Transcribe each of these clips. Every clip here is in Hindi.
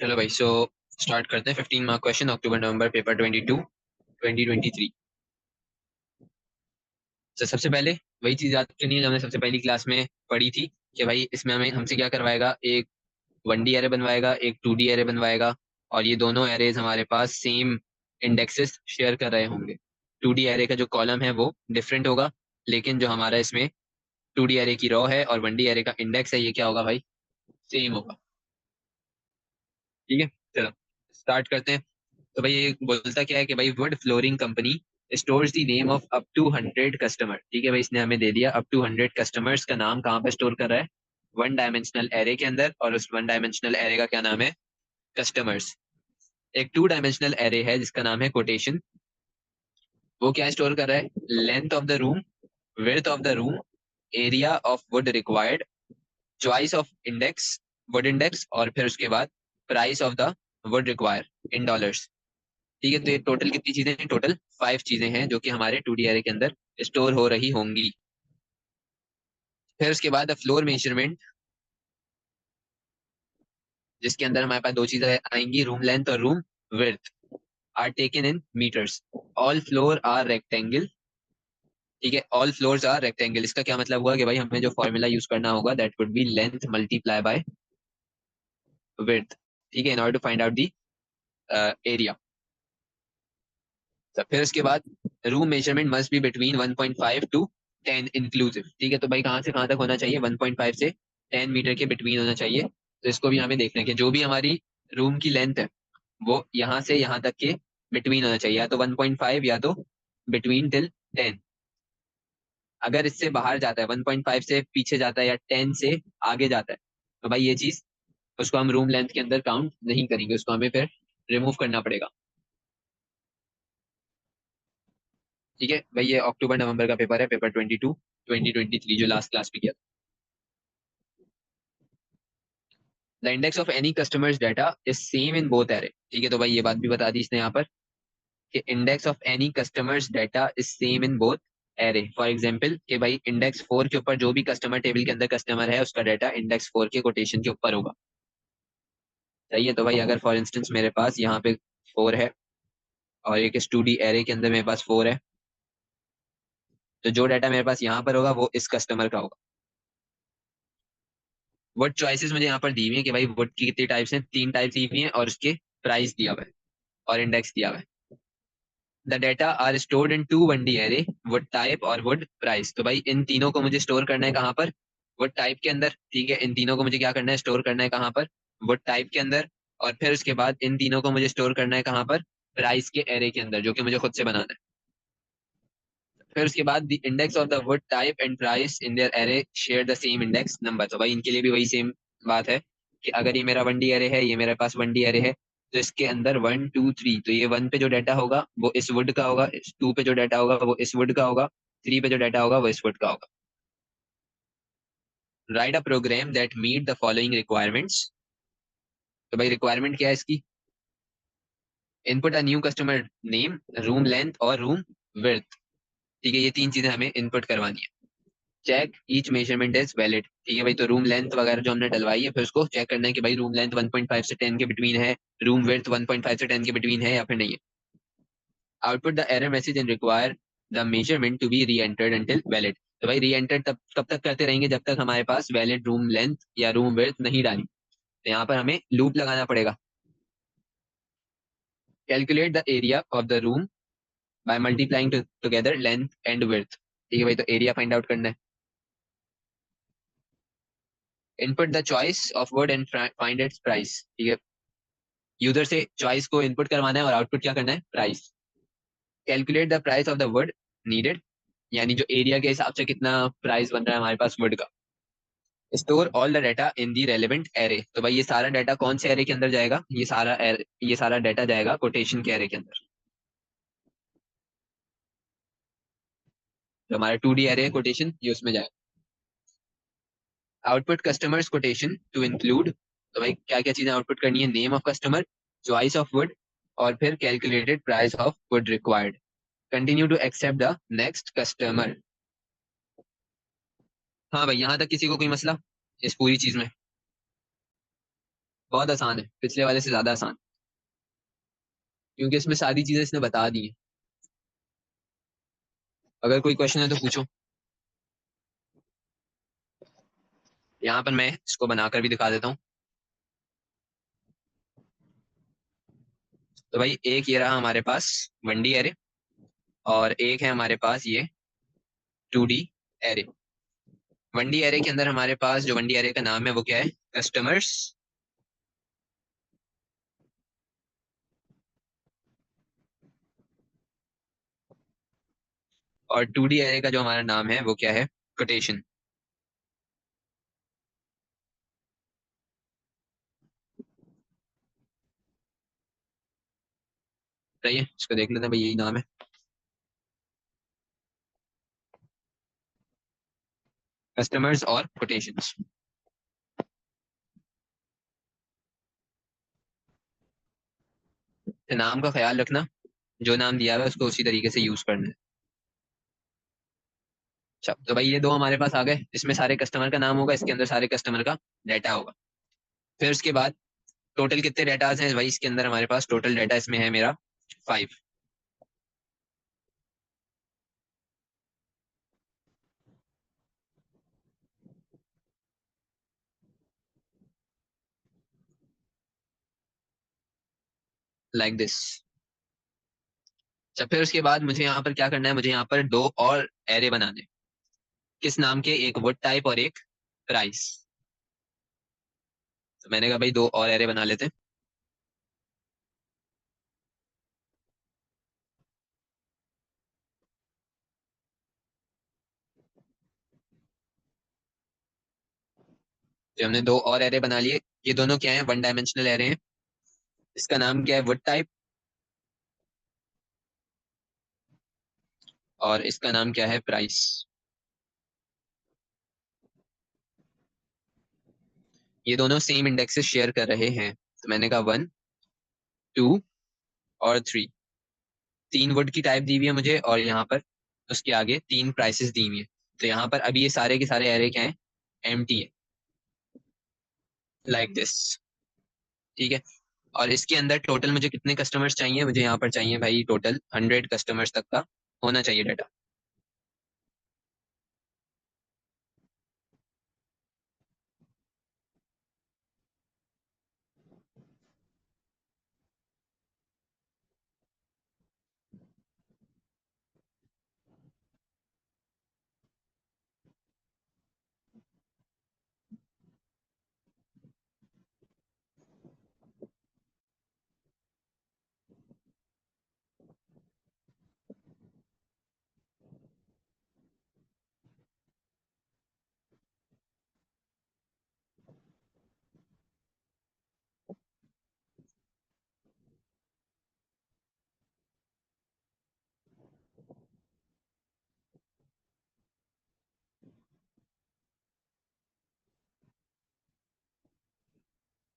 चलो भाई, सो स्टार्ट करते हैं। 15 मार्क क्वेश्चन, अक्टूबर नवंबर पेपर 22 2023। तो सबसे पहले वही चीज याद करनी है जो हमने सबसे पहली क्लास में पढ़ी थी कि भाई इसमें हमें हमसे क्या करवाएगा। एक 1D एरे बनवाएगा, एक 2D एरे बनवाएगा, और ये दोनों एरेज हमारे पास सेम इंडेक्सेस शेयर कर रहे होंगे। 2D एरे का जो कॉलम है वो डिफरेंट होगा, लेकिन जो हमारा इसमें 2D एरे की रो है और 1D एरे का इंडेक्स है, ये क्या होगा भाई? सेम होगा। ठीक है, चलो स्टार्ट करते हैं। तो भाई ये बोलता क्या है कि भाई wood flooring company stores the name of up to 100 customer. ठीक है भाई, इसने हमें दे दिया अप टू 100 कस्टमर्स का नाम कहाँ पे स्टोर कर रहा है? वन डायमेंशनल एरे के अंदर, और उस वन डायमेंशनल एरे का क्या नाम है? कस्टमर्स। एक टू डायमेंशनल एरे है जिसका नाम है कोटेशन। वो क्या स्टोर कर रहा है? Length of the room, width of the room, area of wood required, choice of index, would index, और फिर उसके बाद price of the wood require in dollars. ठीक है, तो ये टोटल कितनी चीजें हैं? टोटल 5 चीजें हैं जो कि हमारे 2D एरे के अंदर स्टोर हो रही होंगी। फिर उसके बाद फ्लोर मेजरमेंट, जिसके अंदर हमारे पास दो चीजें आएंगी, रूम लेंथ और room width, are taken in metres. All floor are rectangle. ठीक है, ऑल फ्लोर्स आर रेक्टेंगल। इसका क्या मतलब हुआ कि भाई हमें जो फॉर्मूला यूज करना होगा that would be length multiply by width. ठीक है, in order to find out the area. तो फिर उसके बाद room measurement must be between 1.5 to 10 इंक्लूसिव। ठीक है, तो भाई कहाँ से कहाँ तक होना चाहिए? 1.5 से 10 मीटर के बिटवीन होना चाहिए। तो इसको भी हमें देखना है कि जो भी हमारी रूम की लेंथ है वो यहाँ से यहाँ तक के बिटवीन होना चाहिए, या तो 1.5 या तो बिटवीन टिल 10। अगर इससे बाहर जाता है, 1.5 से पीछे जाता है या 10 से आगे जाता है, तो भाई ये चीज, उसको हम रूम लेंथ के अंदर काउंट नहीं करेंगे, उसको हमें फिर रिमूव करना पड़ेगा। ठीक है भाई, ये अक्टूबर नवंबर का पेपर है, पेपर 22 2023, जो लास्ट क्लास में किया। The index of any customers data is same in both array. ठीक है, तो भाई ये बात भी बता दी इसने यहाँ पर कि index of any customers data is same in both array. For example कि भाई इंडेक्स 4 के ऊपर जो भी कस्टमर टेबल के अंदर कस्टमर है उसका डाटा इंडेक्स 4 के कोटेशन के ऊपर होगा। सही है, तो भाई अगर फॉर इंस्टेंस मेरे पास यहाँ पे 4 है और एक स्टूडी एरे के अंदर मेरे पास 4 है, तो जो डाटा मेरे पास यहाँ पर होगा वो इस कस्टमर का होगा। वर्ड चॉइसेस मुझे यहाँ पर दी हुई है कि भाई वर्ड की कितनी टाइप्स हैं? 3 टाइप्स दी हुई हैं, और उसके प्राइस दिया हुआ है और इंडेक्स दिया हुआ है। The data are stored in two 1D array, wood type और वुड प्राइस। तो भाई इन तीनों को मुझे स्टोर करना है कहाँ पर? वुड टाइप के अंदर। ठीक है, इन तीनों को मुझे क्या करना है? स्टोर करना है कहाँ पर? वुड टाइप के अंदर। और फिर उसके बाद इन तीनों को मुझे स्टोर करना है कहाँ पर? प्राइस के एरे के अंदर, जो कि मुझे खुद से बनाना है। फिर उसके बाद the index of the wood type and price in their array share the same index number. तो भाई इनके लिए भी वही सेम बात है कि अगर ये मेरा 1D एरे है, ये मेरे पास 1D एरे है, तो इसके अंदर 1 2 3, तो ये 1 पे जो डाटा होगा वो इस वुड का होगा, इस 2 पे जो डाटा होगा वो इस वुड का होगा, 3 पे जो डाटा होगा वो इस वुड का होगा। Write a program that meet the following requirements. तो भाई रिक्वायरमेंट क्या है इसकी? Input a new customer name, room length और रूम विड्थ। ठीक है, ये तीन चीजें हमें इनपुट करवानी है। Check each measurement is valid. ठीक है भाई, तो रूम लेंथ वगैरह जो हमने डलवाई है, फिर उसको चेक करना है कि भाई रूम लेंथ 1.5 से 10 के बिटवीन है, रूम विड्थ 1.5 से 10 के बिटवीन है या फिर नहीं है। Output the error message and require the measurement to be री एंटर्ड अंटिल वैलिड। तो भाई री एंटर तब कब तक करते रहेंगे? जब तक हमारे पास वैलिड रूम लेंथ या रूम विड्थ नहीं डाली। तो यहाँ पर हमें लूप लगाना पड़ेगा। Calculate the area of the room by multiplying together length and width. ठीक है भाई, तो एरिया फाइंड आउट करना है। Input the choice of word and find its price. ठीक है, यूजर से चॉइस को इनपुट करवाना है और आउटपुट क्या करना है? Price. Calculate the price of the word needed, यानी जो एरिया के हिसाब से कितना प्राइस बन रहा है हमारे पास वर्ड का। Store all the data in the relevant array. तो भाई ये सारा डाटा कौन से एरे के अंदर जाएगा? ये सारा डाटा जाएगा कोटेशन के एरे के अंदर। तो हमारा 2D एरे कोटेशन ये उसमें जाएगा। Output customers quotation to include. तो भाई क्या क्या चीजें आउटपुट करनी है? Name of customer, choice of wood, और फिर calculated price of wood required. Continue to accept the next customer. हाँ भाई, यहाँ तक किसी को कोई मसला इस पूरी चीज में? बहुत आसान है, पिछले वाले से ज्यादा आसान, क्योंकि इसमें सारी चीजें इसने बता दी है। अगर कोई क्वेश्चन है तो पूछो। यहाँ पर मैं इसको बनाकर भी दिखा देता हूँ। तो भाई एक ये रहा हमारे पास 1D एरे, और एक है हमारे पास ये 2D एरे। 1D एरे के अंदर हमारे पास जो 1D एरे का नाम है वो क्या है, कस्टमर्स। और 2D एरे का जो हमारा नाम है वो क्या है, कोटेशन। सही है, इसको देख लेते हैं भाई, यही नाम है, कस्टमर्स और कोटेशंस। नाम का ख्याल रखना, जो नाम दिया हुआ है उसको उसी तरीके से यूज करना है। अच्छा, तो भाई ये दो हमारे पास आ गए, इसमें सारे कस्टमर का नाम होगा, इसके अंदर सारे कस्टमर का डाटा होगा। फिर उसके बाद टोटल कितने डाटाज हैं भाई इसके अंदर, हमारे पास टोटल डाटा इसमें है मेरा 5। Like this. अच्छा, फिर उसके बाद मुझे यहाँ पर क्या करना है, मुझे यहाँ पर दो और एरे बनाने हैं। किस नाम के, एक वुड टाइप और एक प्राइस। तो मैंने कहा भाई दो और एरे बना लेते हैं। जो हमने दो और एरे बना लिए, ये दोनों क्या है, 1 डायमेंशनल एरे हैं। इसका नाम क्या है, वुड टाइप, और इसका नाम क्या है, प्राइस। ये दोनों सेम इंडेक्सेस शेयर कर रहे हैं, तो मैंने कहा 1, 2 और 3। 3 वुड की टाइप दी हुई है मुझे, और यहाँ पर उसके आगे 3 प्राइसेस दी हुई है। तो यहाँ पर अभी ये सारे के सारे एरे क्या है, एम्प्टी है, लाइक दिस। ठीक है। और इसके अंदर टोटल मुझे कितने कस्टमर्स चाहिए, मुझे यहाँ पर चाहिए भाई टोटल 100 कस्टमर्स तक का होना चाहिए डाटा।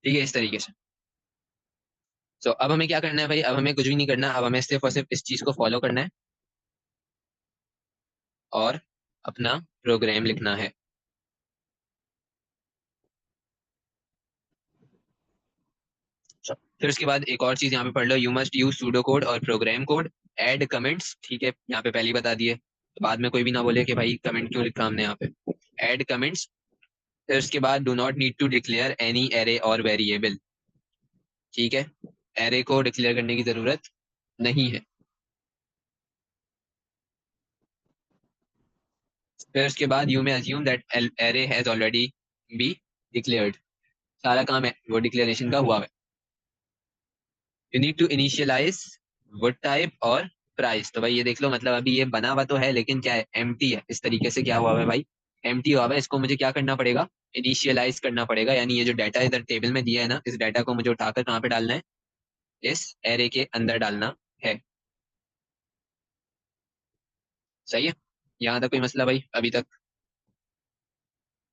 ठीक है, इस तरीके से। तो अब हमें क्या करना है भाई, अब हमें कुछ भी नहीं करना, अब हमें सिर्फ और सिर्फ इस चीज को फॉलो करना है और अपना प्रोग्राम लिखना है। अच्छा, फिर उसके बाद एक और चीज यहाँ पे पढ़ लो, you must use pseudo code और प्रोग्राम कोड, ऐड कमेंट्स। ठीक है, यहाँ पे पहले ही बता दिए, तो बाद में कोई भी ना बोले कि भाई कमेंट क्यों लिखा हमने यहाँ पे। Add comments. फिर उसके बाद do not need to declare any array और वेरिएबल। ठीक है, एरे को डिक्लेयर करने की जरूरत नहीं है। फिर उसके बाद you may assume that array has already be declared. सारा काम है वो डिक्लेरेशन का हुआ है। You need to initialise wood type और प्राइस। तो भाई ये देख लो, मतलब अभी ये बना हुआ तो है लेकिन क्या है, एम्प्टी है। इस तरीके से क्या हुआ है भाई, एम्प्टी हुआ है। इसको मुझे क्या करना पड़ेगा, इनिशियलाइज करना पड़ेगा, यानी ये जो डाटा इधर टेबल में दिया है ना, इस डाटा को मुझे उठाकर कहाँ पे डालना है, इस एरे के अंदर डालना है। सही है, यहाँ तक कोई मसला भाई अभी तक।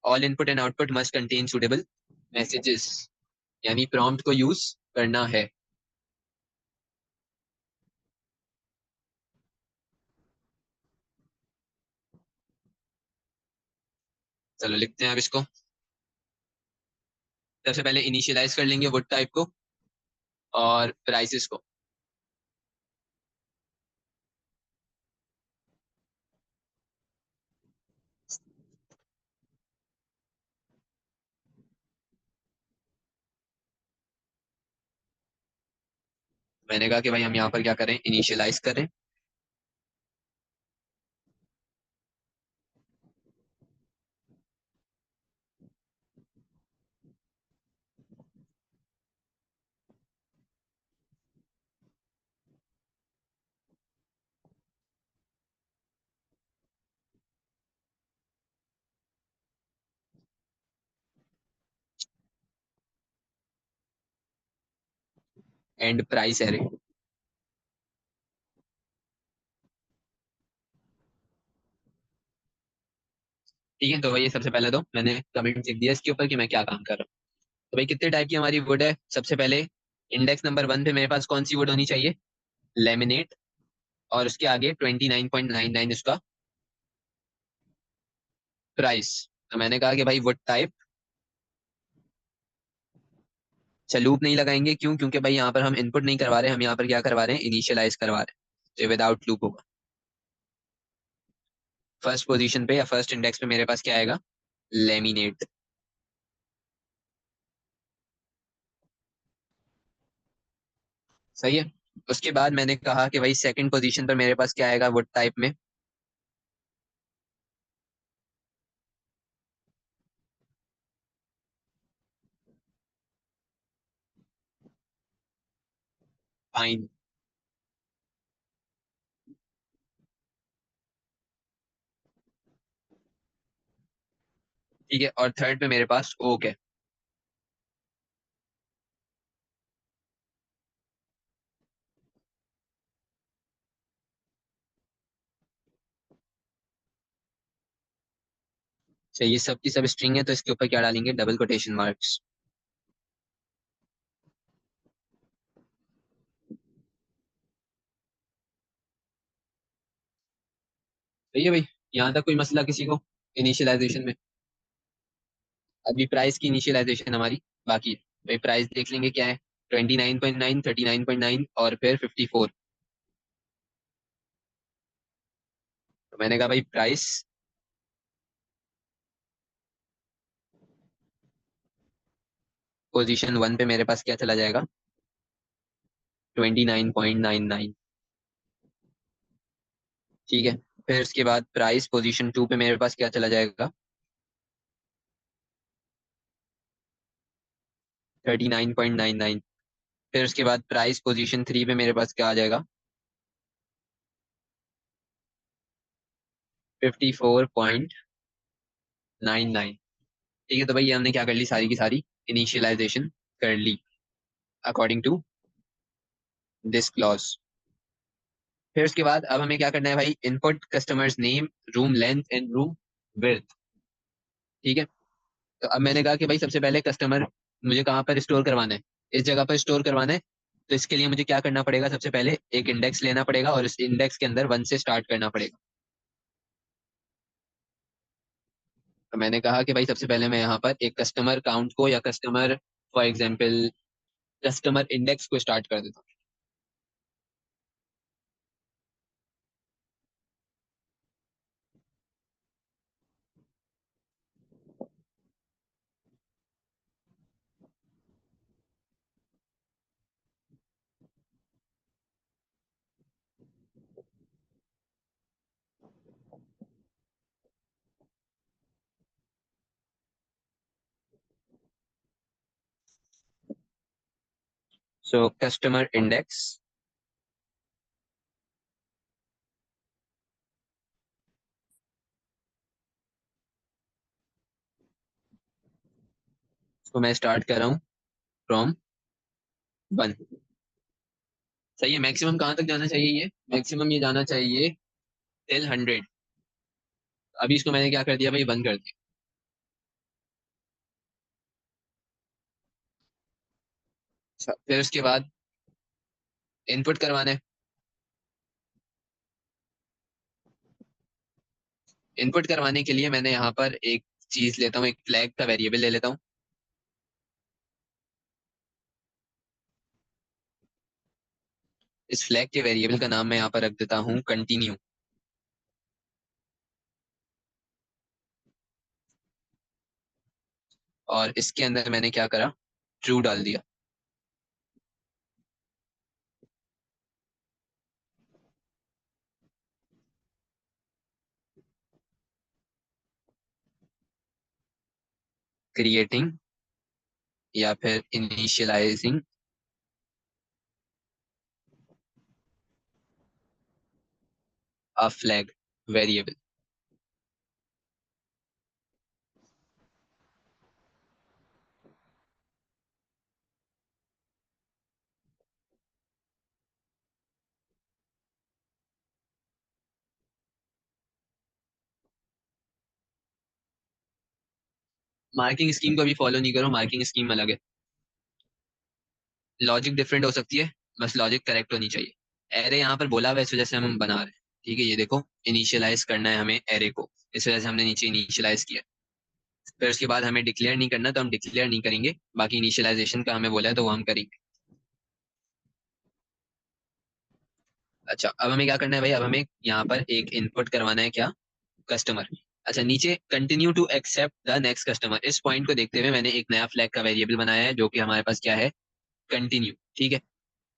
All input and output must contain suitable messages, यानी प्रॉम्प्ट को यूज करना है। चलो लिखते हैं अब इसको। सबसे पहले इनिशियलाइज कर लेंगे वुड टाइप को और प्राइसेस को। मैंने कहा कि भाई हम यहाँ पर क्या करें, इनिशियलाइज करें। And price array. ठीक है, तो भाई ये सबसे पहले तो मैंने कमेंट लिख दिया इसके ऊपर कि मैं क्या काम कर रहा हूँ। तो भाई कितने टाइप की हमारी वुड है, सबसे पहले इंडेक्स नंबर 1 पे मेरे पास कौन सी वुड होनी चाहिए, लेमिनेट। और उसके आगे 29.99 उसका प्राइस। तो मैंने कहा कि भाई वुड टाइप, अच्छा लूप नहीं लगाएंगे, क्यों, क्योंकि भाई यहाँ पर हम इनपुट नहीं करवा रहे हैं, हम यहाँ पर क्या करवा रहे हैं, इनिशियलाइज करवा रहे हैं, तो विदाउट लूप होगा। फर्स्ट पोजीशन पे या फर्स्ट इंडेक्स पे मेरे पास क्या आएगा, लेमिनेट। सही है। उसके बाद मैंने कहा कि भाई सेकंड पोजीशन पर मेरे पास क्या आएगा वुड टाइप में, पाइन। ठीक है, और थर्ड पे मेरे पास ओक है। तो ये सब की सब स्ट्रिंग है, तो इसके ऊपर क्या डालेंगे, डबल कोटेशन मार्क्स। सही है भाई, यहाँ तक कोई मसला किसी को इनिशियलाइजेशन में। अभी प्राइस की इनिशियलाइजेशन हमारी बाकी है। भाई प्राइस देख लेंगे क्या है, 29.9, 39.9 और फिर 54। तो मैंने कहा भाई प्राइस पोजीशन 1 पे मेरे पास क्या चला जाएगा, 29.99। ठीक है, फिर उसके बाद प्राइस पोजीशन 2 पे मेरे पास क्या चला जाएगा, 39.99। फिर उसके बाद प्राइस पोजीशन 3 पे मेरे पास क्या आ जाएगा, 54.99। ठीक है, तो भाई ये हमने क्या कर ली, सारी की सारी इनिशियलाइजेशन कर ली अकॉर्डिंग टू दिस क्लॉज। फिर उसके बाद अब हमें क्या करना है भाई, input customers name, room length and room width. ठीक है, तो अब मैंने कहा कि भाई सबसे पहले कस्टमर मुझे कहाँ पर स्टोर करवाना है, इस जगह पर स्टोर करवाना है। तो इसके लिए मुझे क्या करना पड़ेगा, सबसे पहले एक इंडेक्स लेना पड़ेगा और इस इंडेक्स के अंदर 1 से स्टार्ट करना पड़ेगा। तो मैंने कहा कि भाई सबसे पहले मैं यहाँ पर एक कस्टमर काउंट को या customer, for example customer index को स्टार्ट कर देता हूँ। सो कस्टमर इंडेक्स को मैं स्टार्ट कर रहा हूँ फ्रॉम 1। सही है, मैक्सिमम कहाँ तक जाना चाहिए, ये मैक्सिमम ये जाना चाहिए टिल 100। अभी इसको मैंने क्या कर दिया भाई, बंद कर दिया। अच्छा, फिर उसके बाद इनपुट करवाना है। इनपुट करवाने के लिए मैंने यहाँ पर एक चीज लेता हूँ, एक फ्लैग का वेरिएबल ले लेता हूँ। इस फ्लैग के वेरिएबल का नाम मैं यहाँ पर रख देता हूँ कंटिन्यू। और इसके अंदर मैंने क्या करा, ट्रू डाल दिया। क्रिएटिंग या फिर initialising a flag variable. Marking scheme को अभी फॉलो नहीं करो, मार्किंग स्कीम अलग है। लॉजिक डिफरेंट हो सकती है, बस लॉजिक करेक्ट होनी चाहिए। एरे यहाँ पर बोला हुआ है, इस वजह से हम बना रहे हैं। ठीक है, ये देखो, इनिशियलाइज करना है हमें एरे को, इस वजह से हमने नीचे इनिशियलाइज किया। फिर उसके बाद हमें डिक्लेयर नहीं करना, तो हम डिक्लेयर नहीं करेंगे। बाकी इनिशियलाइजेशन का हमें बोला है तो वो हम करेंगे। अच्छा, अब हमें क्या करना है भाई, अब हमें यहाँ पर एक इनपुट करवाना है, क्या, कस्टमर। अच्छा, नीचे continue to accept the next customer, इस पॉइंट को देखते हुए मैंने एक नया फ्लैग का वेरिएबल बनाया है जो कि हमारे पास क्या है, कंटिन्यू। ठीक है,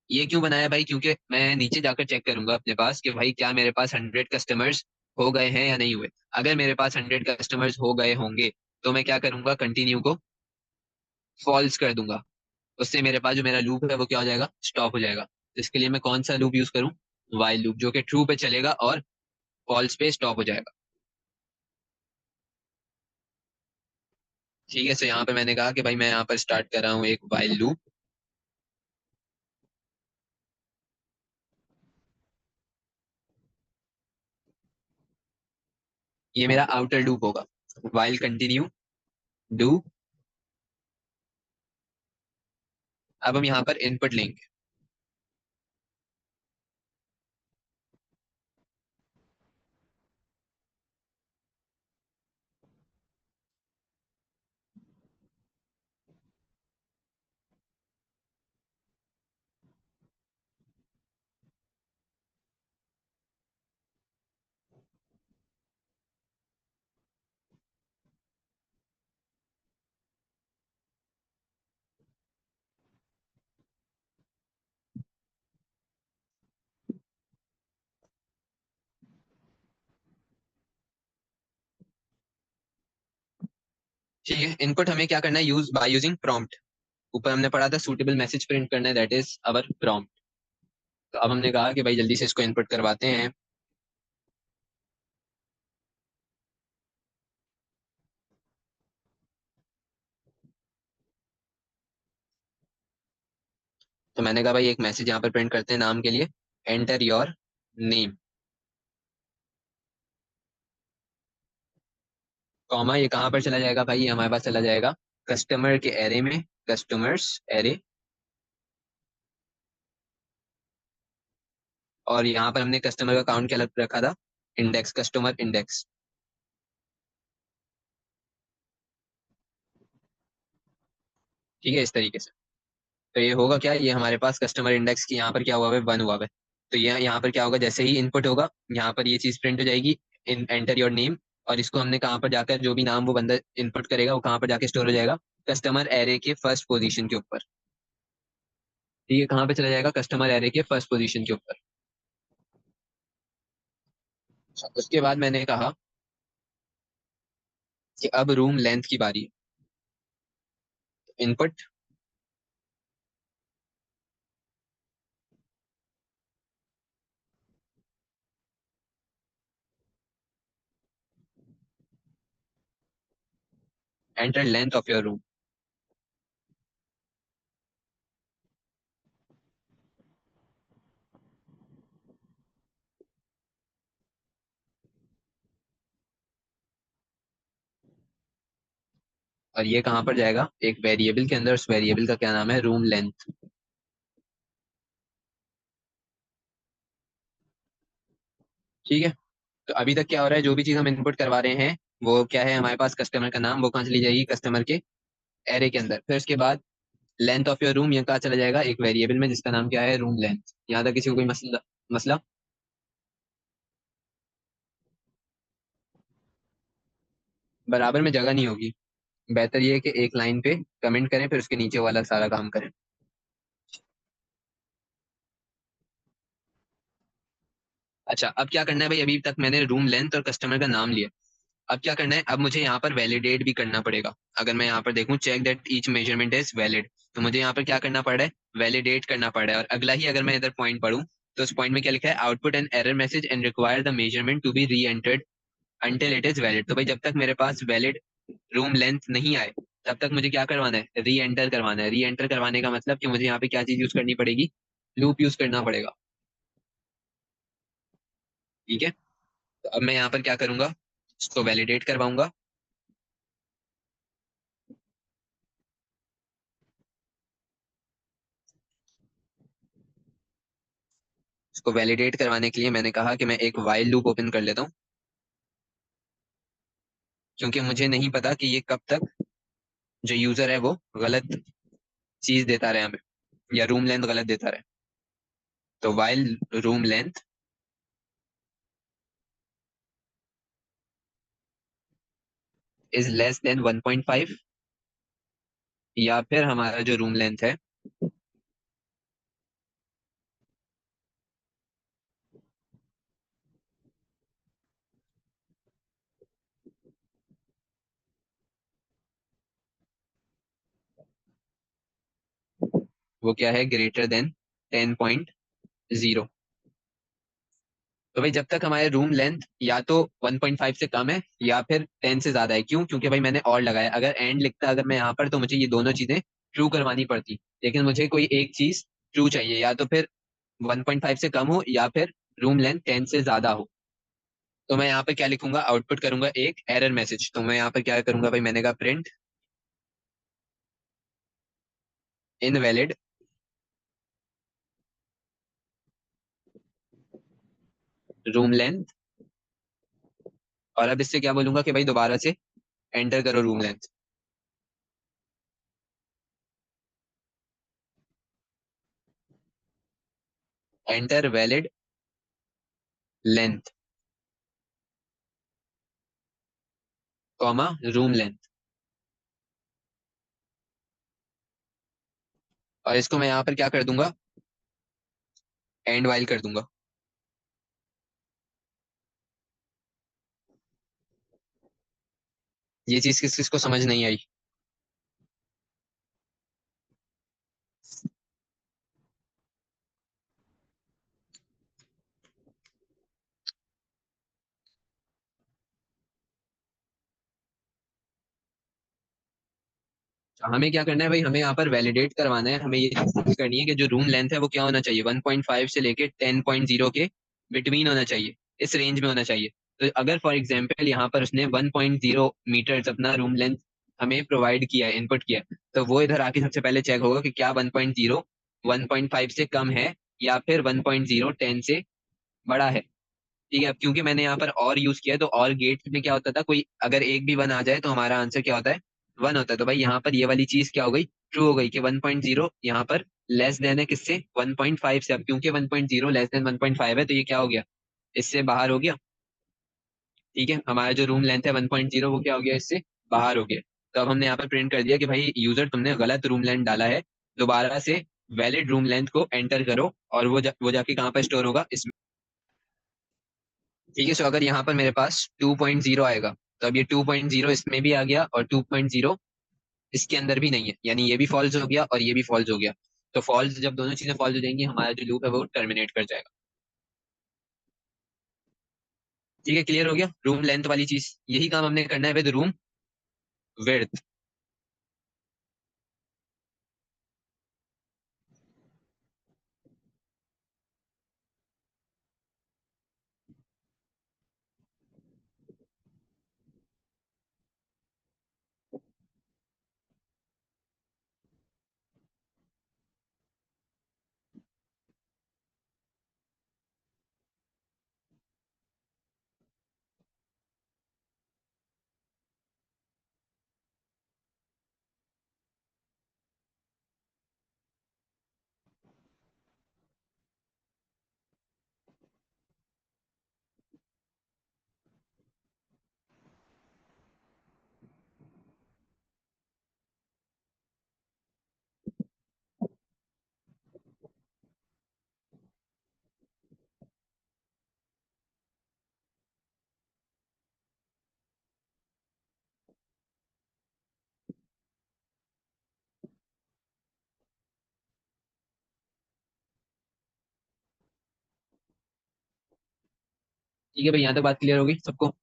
ये क्यों बनाया भाई, क्योंकि मैं नीचे जाकर चेक करूंगा अपने पास कि भाई क्या मेरे पास 100 कस्टमर्स हो गए हैं या नहीं हुए। अगर मेरे पास 100 कस्टमर्स हो गए होंगे तो मैं क्या करूंगा, कंटिन्यू को फॉल्स कर दूंगा। उससे मेरे पास जो मेरा लूप है वो क्या हो जाएगा, स्टॉप हो जाएगा। तो इसके लिए मैं कौन सा लूप यूज करूं, वाइल लूप, जो कि ट्रू पे चलेगा और फॉल्स पे स्टॉप हो जाएगा। ठीक है, तो यहाँ पे मैंने कहा कि भाई मैं यहाँ पर स्टार्ट कर रहा हूँ एक वाइल लूप। ये मेरा आउटर लूप होगा, वाइल कंटिन्यू डू। अब हम यहाँ पर इनपुट लेंगे। ठीक है, इनपुट हमें क्या करना है, यूज बाय यूजिंग प्रॉम्प्ट। ऊपर हमने पढ़ा था सूटेबल मैसेज प्रिंट करना है, दैट इज अवर प्रॉम्प्ट। तो अब हमने कहा कि भाई जल्दी से इसको इनपुट करवाते हैं। तो मैंने कहा भाई एक मैसेज यहाँ पर प्रिंट करते हैं नाम के लिए, एंटर योर नेम, कॉमा। ये कहाँ पर चला जाएगा भाई, ये हमारे पास चला जाएगा कस्टमर के एरे में, कस्टमर्स एरे। और यहाँ पर हमने कस्टमर का काउंट क्या रखा था, इंडेक्स, कस्टमर इंडेक्स। ठीक है, इस तरीके से। तो ये होगा क्या, ये हमारे पास कस्टमर इंडेक्स की यहाँ पर क्या हुआ है, 1 हुआ है। तो ये यहाँ पर क्या होगा, जैसे ही इनपुट होगा यहाँ पर ये चीज प्रिंट हो जाएगी, इन एंटर योर नेम। और इसको हमने कहाँ पर जाकर, जो भी नाम वो बंदा इनपुट करेगा वो कहाँ पर जाके स्टोर हो जाएगा, कस्टमर एरे के फर्स्ट पोजीशन के ऊपर। ठीक है, कहाँ पे चला जाएगा, कस्टमर एरे के फर्स्ट पोजीशन के ऊपर। अच्छा, उसके बाद मैंने कहा कि अब रूम लेंथ की बारी है। Input enter length of your room. और ये कहाँ पर जाएगा, एक वेरिएबल के अंदर, उस वेरिएबल का क्या नाम है, रूम लेंथ। ठीक है, तो अभी तक क्या हो रहा है, जो भी चीज हम इनपुट करवा रहे हैं वो क्या है, हमारे पास कस्टमर का नाम, वो कहाँ चली जाएगी, कस्टमर के एरे के अंदर। फिर उसके बाद लेंथ ऑफ योर रूम यहाँ कहाँ चला जाएगा, एक वेरिएबल में जिसका नाम क्या है, रूम लेंथ। यहाँ तक किसी को कोई मसला मसला? बराबर में जगह नहीं होगी। बेहतर ये है कि एक लाइन पे कमेंट करें, फिर उसके नीचे वाला सारा काम करें। अच्छा, अब क्या करना है भाई, अभी तक मैंने रूम लेंथ और कस्टमर का नाम लिया। अब क्या करना है, अब मुझे यहाँ पर वैलिडेट भी करना पड़ेगा। अगर मैं यहाँ पर देखूं, check that each measurement is valid, तो मुझे यहाँ पर क्या करना पड़ रहा है, वैलिडेट करना पड़ रहा है। और अगला ही अगर मैं इधर पॉइंट पढ़ूं, तो उस पॉइंट में क्या लिखा है, output an error message and require the measurement to be री entered until it is valid. तो भाई जब तक मेरे पास वैलिड रूम लेंथ नहीं आए, तब तक मुझे क्या करवाना है, री एंटर करवाना है। री एंटर करवाने का मतलब कि मुझे यहाँ पे क्या चीज यूज करनी पड़ेगी, लूप यूज करना पड़ेगा। ठीक है, तो अब मैं यहाँ पर क्या करूंगा, इसको वैलिडेट करवाऊंगा। इसको वैलिडेट करवाने के लिए मैंने कहा कि मैं एक वाइल लूप ओपन कर लेता हूँ, क्योंकि मुझे नहीं पता कि ये कब तक जो यूजर है वो गलत चीज देता रहे हमें, या रूम लेंथ गलत देता रहे। तो while room length is less than 1.5, या फिर हमारा जो रूम लेंथ है वो क्या है, ग्रेटर देन 10.0। तो भाई जब तक हमारे रूम लेंथ या तो 1.5 से कम है या फिर 10 से ज्यादा है, क्यों, क्योंकि भाई मैंने और लगाया। अगर एंड लिखता अगर मैं यहाँ पर, तो मुझे ये दोनों चीजें ट्रू करवानी पड़ती, लेकिन मुझे कोई एक चीज ट्रू चाहिए, या तो फिर 1.5 से कम हो या फिर रूम लेंथ 10 से ज्यादा हो। तो मैं यहाँ पे क्या लिखूंगा, आउटपुट करूंगा एक एरर मैसेज। तो मैं यहाँ पे क्या करूंगा भाई, मैंने कहा प्रिंट इनवैलिड रूम लेंथ, और अब इससे क्या बोलूंगा कि भाई दोबारा से एंटर करो room length. Enter valid length, comma room length. और इसको मैं यहाँ पर क्या कर दूंगा, एंड वाइल कर दूंगा। ये चीज किस किस को समझ नहीं आई? तो हमें क्या करना है भाई, हमें यहाँ पर वैलिडेट करवाना है। हमें ये चीज करनी है कि जो रूम लेंथ है वो क्या होना चाहिए, 1.5 से लेके 10.0 के बिटवीन होना चाहिए, इस रेंज में होना चाहिए। तो अगर फॉर एग्जाम्पल यहाँ पर उसने 1.0 मीटर अपना रूम लेंथ हमें प्रोवाइड किया है, इनपुट किया है, तो वो इधर आके सबसे पहले चेक होगा कि क्या 1.0 1.5 से कम है, या फिर 1.0 10 से बड़ा है। ठीक है, अब क्योंकि मैंने यहाँ पर और यूज किया है, तो और गेट में क्या होता था, कोई अगर एक भी वन आ जाए तो हमारा आंसर क्या होता है, वन होता है। तो भाई यहाँ पर ये वाली चीज क्या हो गई, ट्रू हो गई, कि 1.0 यहाँ पर लेस देन है किससे, 1.5 से। अब क्योंकि 1.0 लेस देन 1.5 है, तो ये क्या हो गया, इससे बाहर हो गया। ठीक है, हमारा जो रूम लेंथ है 1.0 वो क्या हो गया, इससे बाहर हो गया। तो अब हमने यहाँ पर प्रिंट कर दिया कि भाई यूजर तुमने गलत रूम लेंथ डाला है, दोबारा से वैलिड रूम लेंथ को एंटर करो, और वो जाके कहाँ पर स्टोर होगा, इसमें। ठीक है, सो अगर यहाँ पर मेरे पास 2.0 आएगा, तो अब ये 2.0 इसमें भी आ गया, और 2.0 इसके अंदर भी नहीं है, यानी ये भी फॉल्स हो गया और ये भी फॉल्स हो गया। तो फॉल्स, जब दोनों चीजें फॉल्स हो जाएंगी, हमारा जो लूप है वो टर्मिनेट कर जाएगा। ठीक है, क्लियर हो गया रूम लेंथ वाली चीज। यही काम हमने करना है विद रूम विड्थ। ठीक है भाई, यहाँ तक बात क्लियर होगी सबको?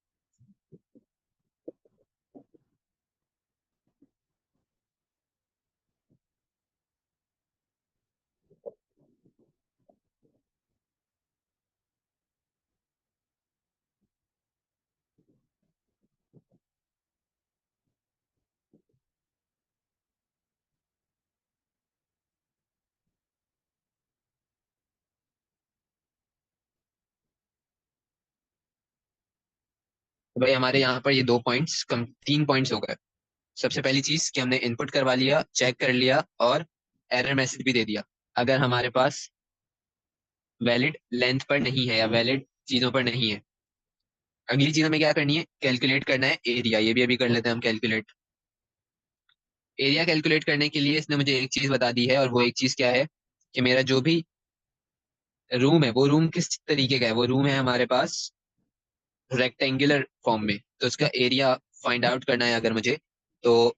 तो भाई हमारे यहाँ पर ये 2 पॉइंट्स कम, 3 पॉइंट्स हो गए। सबसे पहली चीज कि हमने इनपुट करवा लिया, चेक कर लिया और एरर मैसेज भी दे दिया। अगर हमारे पास वैलिड लेंथ पर नहीं है या वैलिड चीजों पर नहीं है, अगली चीज हमें क्या करनी है, कैलकुलेट करना है एरिया। ये भी अभी कर लेते हैं हम कैलकुलेट। एरिया कैलकुलेट करने के लिए इसने मुझे एक चीज बता दी है, और वो एक चीज क्या है कि मेरा जो भी रूम है वो रूम किस तरीके का है। वो रूम है हमारे पास रेक्टेंगुलर फॉर्म में, तो उसका एरिया फाइंड आउट करना है अगर मुझे, तो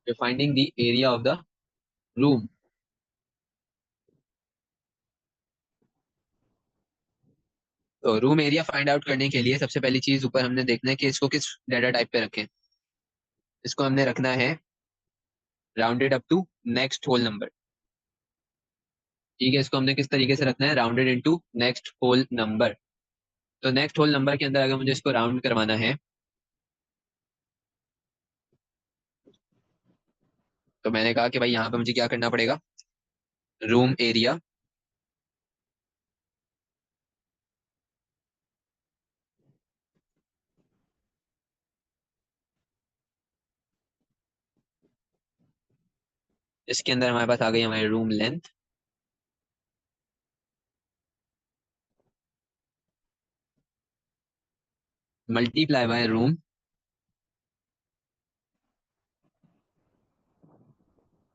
finding the area of the room. तो रूम एरिया फाइंड आउट करने के लिए सबसे पहली चीज ऊपर हमने देखना है कि इसको किस डाटा टाइप पे रखें। इसको हमने रखना है rounded up to next whole number. ठीक है, इसको हमने किस तरीके से रखना है, rounded into next whole number. तो नेक्स्ट होल नंबर के अंदर अगर मुझे इसको राउंड करवाना है, तो मैंने कहा कि भाई यहाँ पे मुझे क्या करना पड़ेगा, रूम एरिया इसके अंदर हमारे पास आ गई हमारी room length, multiply bye room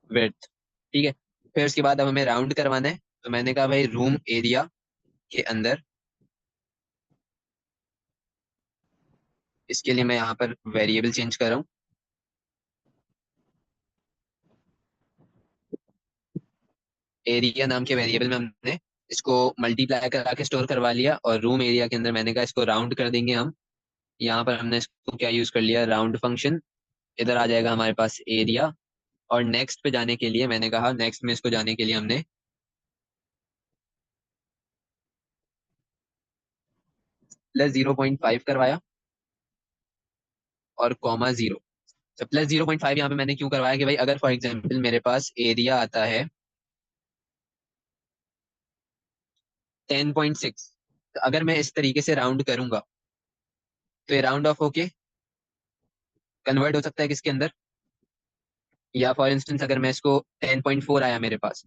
width. ठीक है, फिर उसके बाद अब हमें राउंड करवाना है, तो मैंने कहा भाई रूम एरिया के अंदर, इसके लिए मैं यहाँ पर वेरिएबल चेंज कर रहा हूँ। एरिया नाम के वेरिएबल में हमने इसको मल्टीप्लाई करा के स्टोर करवा लिया, और रूम एरिया के अंदर मैंने कहा इसको राउंड कर देंगे हम। यहाँ पर हमने इसको क्या यूज कर लिया, राउंड फंक्शन। इधर आ जाएगा हमारे पास एरिया, और नेक्स्ट पे जाने के लिए मैंने कहा, नेक्स्ट में इसको जाने के लिए हमने +0.5 करवाया और कॉमा 0। तो +0.5 यहाँ पे मैंने क्यों करवाया कि भाई अगर फॉर एग्जाम्पल मेरे पास एरिया आता है 10.6, तो अगर मैं इस तरीके से राउंड करूंगा तो ये राउंड ऑफ होके कन्वर्ट हो सकता है किसके अंदर, या फॉर इंस्टेंस अगर मैं इसको 10.4 आया मेरे पास,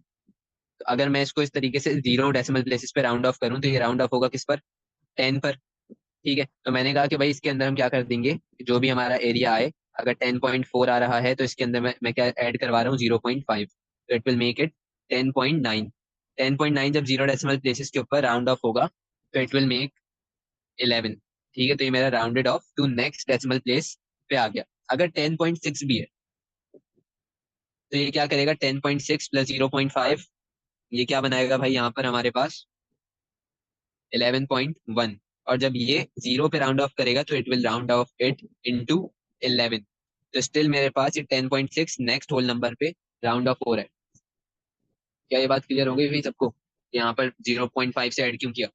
तो अगर मैं इसको इस तरीके से 0 डेसिमल प्लेसेस पे राउंड ऑफ करूं तो ये राउंड ऑफ होगा किस पर, 10 पर। ठीक है, तो मैंने कहा कि भाई इसके अंदर हम क्या कर देंगे, जो भी हमारा एरिया आए, अगर 10.4 आ रहा है तो इसके अंदर मैं क्या ऐड करवा रहा हूँ, 0.5, तो इट विल मेक इट 10.9। 10.9 जब 0 डेसिमल प्लेसेस के ऊपर राउंड ऑफ होगा तो इट विल मेक 11। ठीक है, तो ये मेरा rounded off to next decimal place पे आ गया। अगर 10.6 भी है तो ये क्या करेगा, 10.6 प्लस 0.5, ये क्या बनाएगा भाई यहाँ पर हमारे पास 11.1। और जब ये 0 पे राउंड ऑफ करेगा तो it will round of it into 11। तो स्टिल मेरे पास ये 10.6 नेक्स्ट होल नंबर पे राउंड ऑफ हो रहा है। क्या ये बात क्लियर हो गई भाई सबको, यहाँ पर 0.5 से ऐड क्यों किया?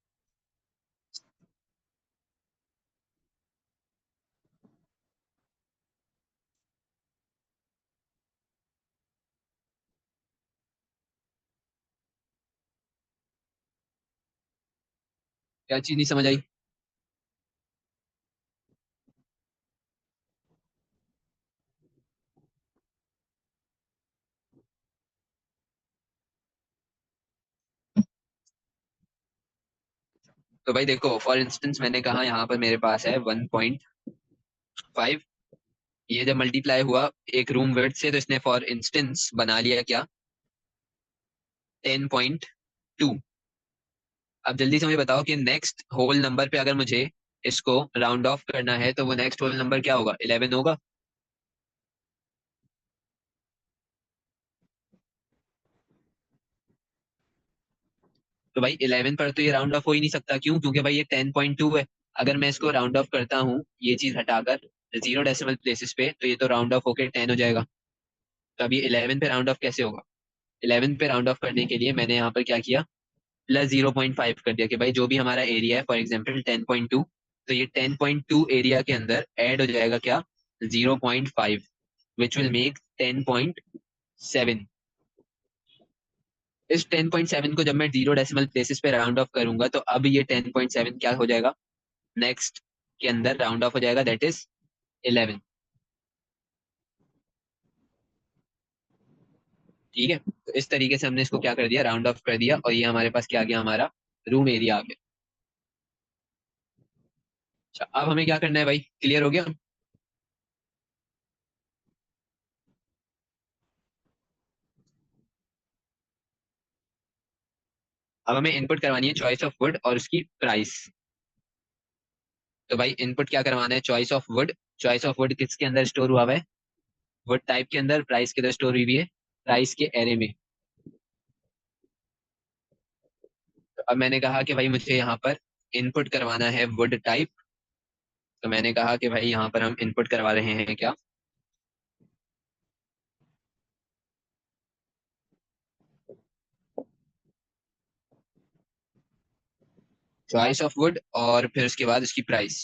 क्या चीज नहीं समझ आई? तो भाई देखो, फॉर इंस्टेंस मैंने कहा यहाँ पर मेरे पास है 1.5, ये जब मल्टीप्लाई हुआ एक रूम विड्थ से, तो इसने फॉर इंस्टेंस बना लिया क्या, 10.2। अब जल्दी से मुझे बताओ कि नेक्स्ट होल नंबर पे अगर मुझे इसको राउंड ऑफ करना है तो वो नेक्स्ट होल नंबर क्या होगा, 11 होगा। तो भाई 11 पर तो ये राउंड ऑफ हो ही नहीं सकता, क्यों? क्योंकि भाई ये 10.2 है। अगर मैं इसको राउंड ऑफ करता हूँ ये चीज हटाकर जीरो डेसिमल प्लेसेस पे, तो ये तो राउंड ऑफ होके 10 हो जाएगा। तो अब ये 11 पे राउंड ऑफ कैसे होगा? 11 पे राउंड ऑफ करने के लिए मैंने यहाँ पर क्या किया, +0.5 कर दिया कि भाई जो भी हमारा एरिया है, फॉर एग्जाम्पल 10.2, तो ये 10.2 एरिया के अंदर ऐड हो जाएगा क्या, 0.5, विच विल मेक 10.7। इस 10.7 को जब मैं जीरो डेसिमल प्लेसेस पे राउंड ऑफ करूंगा तो अब ये 10.7 क्या हो जाएगा, नेक्स्ट के अंदर राउंड ऑफ हो जाएगा, दैट इज 11। ठीक है, तो इस तरीके से हमने इसको क्या कर दिया, राउंड ऑफ कर दिया, और ये हमारे पास क्या आ गया, हमारा रूम एरिया आ गया। अच्छा, अब हमें क्या करना है भाई, क्लियर हो गया? अब हमें इनपुट करवानी है चॉइस ऑफ वुड और उसकी प्राइस। तो भाई इनपुट क्या करवाना है, choice of would. Choice of would किसके अंदर स्टोर हुआ हुआ है, वुड टाइप के अंदर। प्राइस के अंदर स्टोर हुई हुई है, प्राइस के एरे में। तो अब मैंने कहा कि भाई मुझे यहाँ पर इनपुट करवाना है वुड टाइप। तो मैंने कहा कि भाई यहाँ पर हम इनपुट करवा रहे हैं क्या, चॉइस ऑफ वुड और फिर उसके बाद उसकी प्राइस।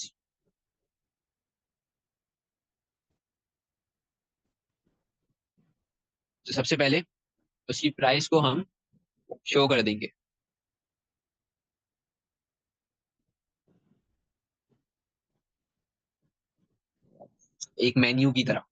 तो सबसे पहले उसकी प्राइस को हम शो कर देंगे, एक मेन्यू की तरह।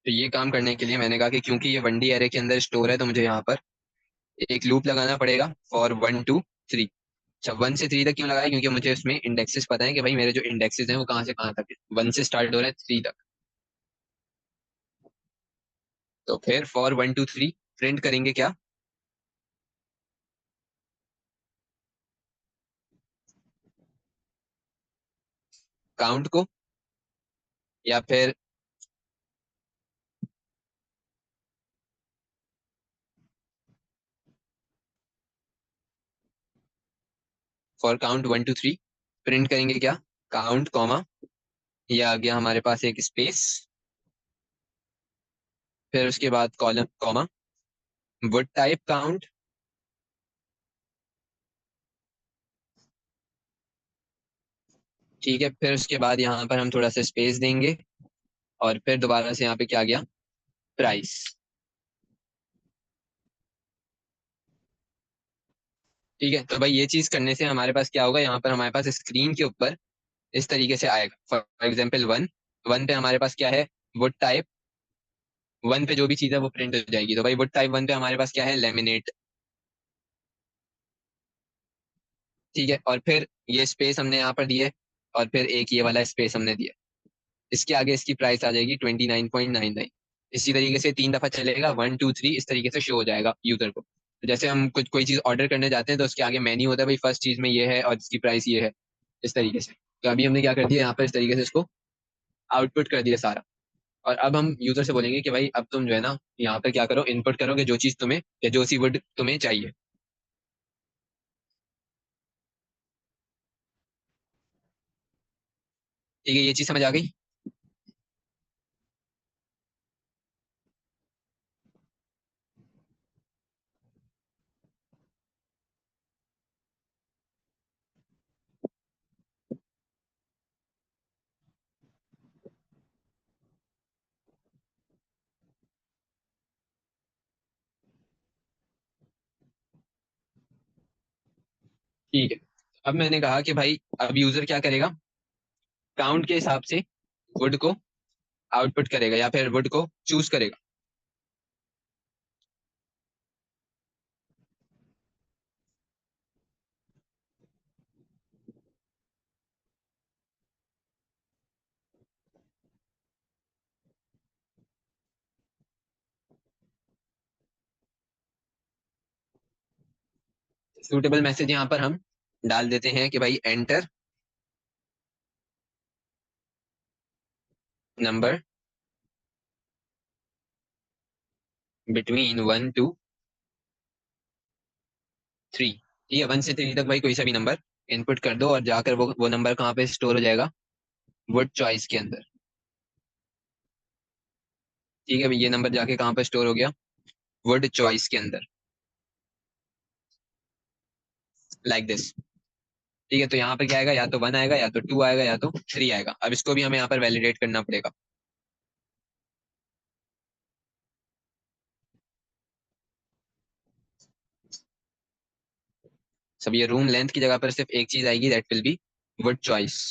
तो ये काम करने के लिए मैंने कहा कि क्योंकि ये 1D एरे के अंदर स्टोर है तो मुझे यहाँ पर एक लूप लगाना पड़ेगा फॉर 1 to 3। अच्छा, 1 से 3 तक क्यों लगाया, क्योंकि मुझे उसमें इंडेक्सेस पता है कि भाई मेरे जो इंडेक्सेस हैं वो कहाँ से कहाँ तक है, 1 से स्टार्ट हो रहा है 3 तक। तो फिर फॉर 1 to 3 प्रिंट करेंगे क्या, काउंट को, या फिर फॉर काउंट 1 to 3 प्रिंट करेंगे क्या, काउंट कॉमा, ये आ गया हमारे पास एक स्पेस, फिर उसके बाद column comma, would type count. ठीक है, फिर उसके बाद यहाँ पर हम थोड़ा सा स्पेस देंगे, और फिर दोबारा से यहाँ पे क्या गया, प्राइस। ठीक है, तो भाई ये चीज करने से हमारे पास क्या होगा, यहाँ पर हमारे पास स्क्रीन के ऊपर इस तरीके से आएगा, फॉर एग्जाम्पल 1, 1 पे हमारे पास क्या है, वुड टाइप 1 पे जो भी चीज है वो प्रिंट हो जाएगी। तो भाई वुड टाइप 1 पे हमारे पास क्या है, लेमिनेट। ठीक है, और फिर ये स्पेस हमने यहाँ पर दिए, और फिर एक ये वाला स्पेस हमने दिया, इसके आगे इसकी प्राइस आ जाएगी 29.99। इसी तरीके से 3 दफा चलेगा, 1 2 3, इस तरीके से शो हो जाएगा यूजर को। तो जैसे हम कुछ कोई चीज ऑर्डर करने जाते हैं तो उसके आगे मेन्यू होता है, भाई फर्स्ट चीज में ये है और इसकी प्राइस ये है, इस तरीके से। तो अभी हमने क्या कर दिया, यहाँ पर इस तरीके से इसको आउटपुट कर दिया सारा। और अब हम यूजर से बोलेंगे कि भाई अब तुम जो है ना यहाँ पे क्या करो, इनपुट करो कि जो चीज तुम्हें या जो सी वर्ड तुम्हें चाहिए। ठीक है, ये चीज समझ आ गई। ठीक है, अब मैंने कहा कि भाई अब यूजर क्या करेगा, काउंट के हिसाब से वुड को आउटपुट करेगा या फिर वुड को चूज करेगा। सूटेबल मैसेज यहाँ पर हम डाल देते हैं कि भाई एंटर नंबर बिटवीन 1 to 3। ठीक है, 1 से 3 तक भाई कोई सा भी नंबर इनपुट कर दो और जाकर वो नंबर कहाँ पे स्टोर हो जाएगा, वर्ड चॉइस के अंदर। ठीक है भाई, ये नंबर जाके कहाँ पे स्टोर हो गया, वर्ड चॉइस के अंदर, लाइक दिस। ठीक है, तो यहाँ पे क्या आएगा, या तो 1 आएगा, या तो 2 आएगा, या तो 3 आएगा। अब इसको भी हमें यहाँ पर वैलिडेट करना पड़ेगा। सब ये रूम लेंथ की जगह पर सिर्फ एक चीज आएगी, that will be word choice.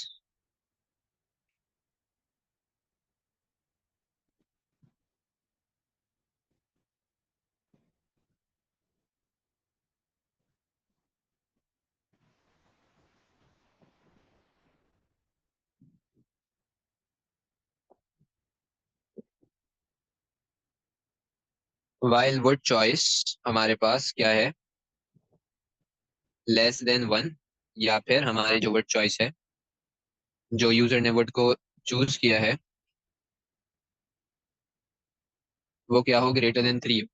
While word choice हमारे पास क्या है, <<1 या फिर हमारे जो वर्ड चॉइस है, जो यूजर ने वर्ड को चूज किया है, वो क्या हो, >3।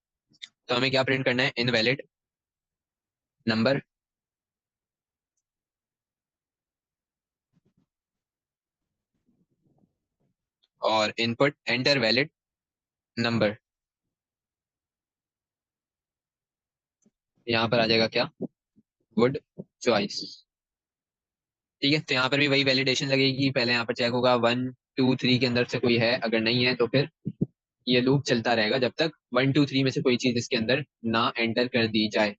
तो हमें क्या प्रिंट करना है, इनवैलिड नंबर, और इनपुट एंटर वैलिड नंबर। यहाँ पर आ जाएगा क्या, वर्ड चॉइस। ठीक है, तो यहाँ पर भी वही वैलिडेशन लगेगी, पहले यहाँ पर चेक होगा 1 2 3 के अंदर से कोई है, अगर नहीं है तो फिर ये लूप चलता रहेगा जब तक 1 2 3 में से कोई चीज इसके अंदर ना एंटर कर दी जाए।